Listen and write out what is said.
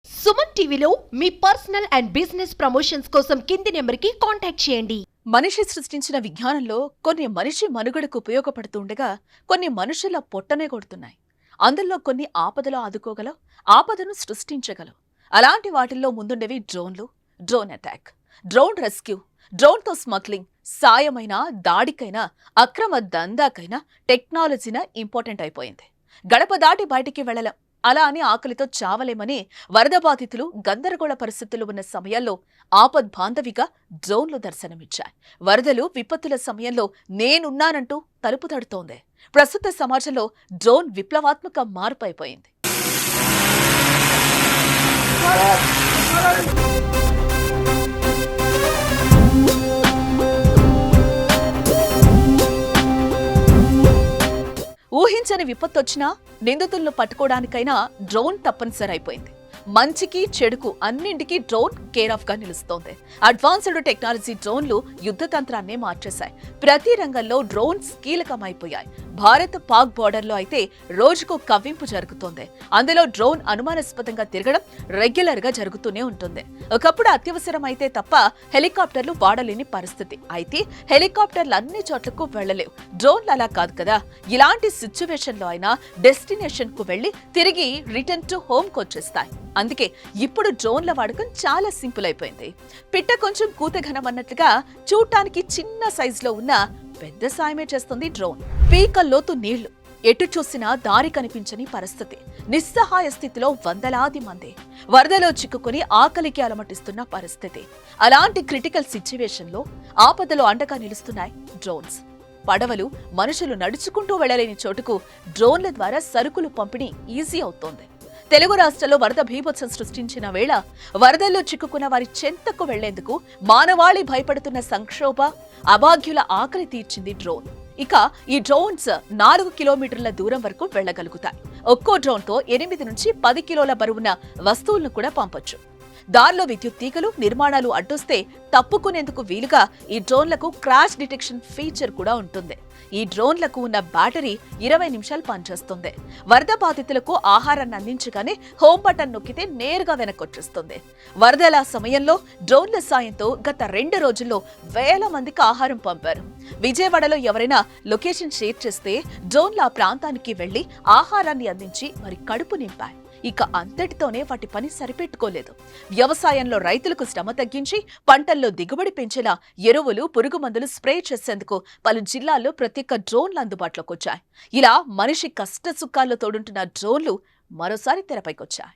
సుమన్ టీవీలో మీ personal and business promotions కోసం కింది నెంబర్కి కాంటాక్ట్ చేయండి. మనిషి సృష్టించిన విజ్ఞానంలో కొన్ని మనిషి మనుగడకు ఉపయోగపడుతుండగా కొన్ని మనుషుల పొట్టనే కొడుతున్నాయి. అందులో కొన్ని ఆపదలో ఆదుకోగలవు, ఆపదను సృష్టించగలవు. అలాంటి వాటిల్లో ముందుండేవి డ్రోన్లు, డ్రోన్ అటాక్, డ్రోన్ రెస్క్యూ, డ్రోన్తో స్మగ్లింగ్. సాయమైనా దాడికైనా అక్రమ దందాకైనా టెక్నాలజీన ఇంపార్టెంట్ అయిపోయింది. గడప దాటి బయటికి వెళ్లలేం, అలా అని ఆకలితో చావలేమని వరద బాధితులు గందరగోళ పరిస్థితులు ఉన్న సమయాల్లో ఆపద్ బాంధవిగా డ్రోన్లు దర్శనమిచ్చాయి. వరదలు విపత్తుల సమయంలో నేనున్నానంటూ తలుపు తడుతోంది. ప్రస్తుత సమాజంలో డ్రోన్ విప్లవాత్మక మార్పు అయిపోయింది. ఊహించని విపత్తొచ్చినా నిందితులను పట్టుకోవడానికైనా డ్రోన్ తప్పనిసరి అయిపోయింది. మంచికి చెడుకు అన్నింటికీ డ్రోన్ కేర్ ఆఫ్ గా నిలుస్తోంది. అడ్వాన్స్డ్ టెక్నాలజీ డ్రోన్లు యుద్ధ తంత్రాన్నే మార్చేశాయి. ప్రతి రంగంలో డ్రోన్స్ కీలకమైపోయాయి. భారత్ పాక్ బోర్డర్ లో అయితే రోజుకు కవ్వింపు జరుగుతోంది. అందులో డ్రోన్ అనుమానాస్పదంగా తిరగడం రెగ్యులర్ గా జరుగుతూనే ఉంటుంది. ఒకప్పుడు అత్యవసరం అయితే తప్ప హెలికాప్టర్లు వాడలేని పరిస్థితి. అయితే హెలికాప్టర్లు అన్ని చోట్లకు వెళ్లలేవు. డ్రోన్లు అలా కాదు కదా. ఇలాంటి సిచ్యువేషన్ లో అయినా డెస్టినేషన్ కు వెళ్లి తిరిగి రిటర్న్ టు హోమ్ కు వచ్చేస్తాయి. అందుకే ఇప్పుడు డ్రోన్ల వాడకం చాలా సింపుల్ అయిపోయింది. పిట్ట కొంచెం కూతఘనం అన్నట్లుగా చూడటానికి చిన్న సైజులో ఉన్న పెద్ద సాయమే చేస్తుంది డ్రోన్. పీకల్లోతు నీళ్లు, ఎటు చూసినా దారి కనిపించని పరిస్థితి, నిస్సహాయ స్థితిలో వందలాది మంది వరదలో చిక్కుకుని ఆకలికి అలమటిస్తున్న పరిస్థితి. అలాంటి క్రిటికల్ సిచ్యువేషన్ లో ఆపదలో అండగా నిలుస్తున్నాయి డ్రోన్స్. పడవలు, మనుషులు నడుచుకుంటూ వెళ్లలేని చోటుకు డ్రోన్ల ద్వారా సరుకులు పంపిణీ ఈజీ అవుతోంది. తెలుగు రాష్ట్రాల్లో వరద బీభత్సం సృష్టించిన వేళ వరదల్లో చిక్కుకున్న వారి చెంతకు వెళ్లేందుకు మానవాళి భయపడుతున్న సంక్షోభ, అభాగ్యుల ఆకలి తీర్చింది డ్రోన్. ఇక ఈ డ్రోన్స్ 4 కిలోమీటర్ల దూరం వరకు వెళ్లగలుగుతాయి. ఒక్కో డ్రోన్తో 8 నుంచి 10 కిలోల బరువున్న వస్తువులను కూడా పంపొచ్చు. దారిలో విద్యుత్ తీగలు, నిర్మాణాలు అడ్డొస్తే తప్పుకునేందుకు వీలుగా ఈ డ్రోన్లకు క్రాష్ డిటెక్షన్ ఫీచర్ కూడా ఉంటుంది. ఈ డ్రోన్లకు ఉన్న బ్యాటరీ 20 నిమిషాలు పనిచేస్తుంది. వరద బాధితులకు ఆహారాన్ని అందించగానే హోమ్ బటన్ నొక్కితే నేరుగా వెనకొచ్చేస్తుంది. వరదల సమయంలో డ్రోన్ల సాయంతో గత 2 రోజుల్లో వేల మందికి ఆహారం పంపారు. విజయవాడలో ఎవరైనా లొకేషన్ షేర్ చేస్తే డ్రోన్లు ఆ ప్రాంతానికి వెళ్లి ఆహారాన్ని అందించి వారి కడుపు నింపాయి. ఇక అంతటితోనే వాటి పని సరిపెట్టుకోలేదు. వ్యవసాయంలో రైతులకు శ్రమ తగ్గించి పంటల్లో దిగుబడి పెంచేలా ఎరువులు, పురుగు మందులు స్ప్రే చేసేందుకు పలు జిల్లాల్లో ప్రత్యేక డ్రోన్లు అందుబాటులోకి వచ్చాయి. ఇలా మనిషి కష్ట సుఖాల్లో తోడుంటున్న డ్రోన్లు మరోసారి తెరపైకొచ్చాయి.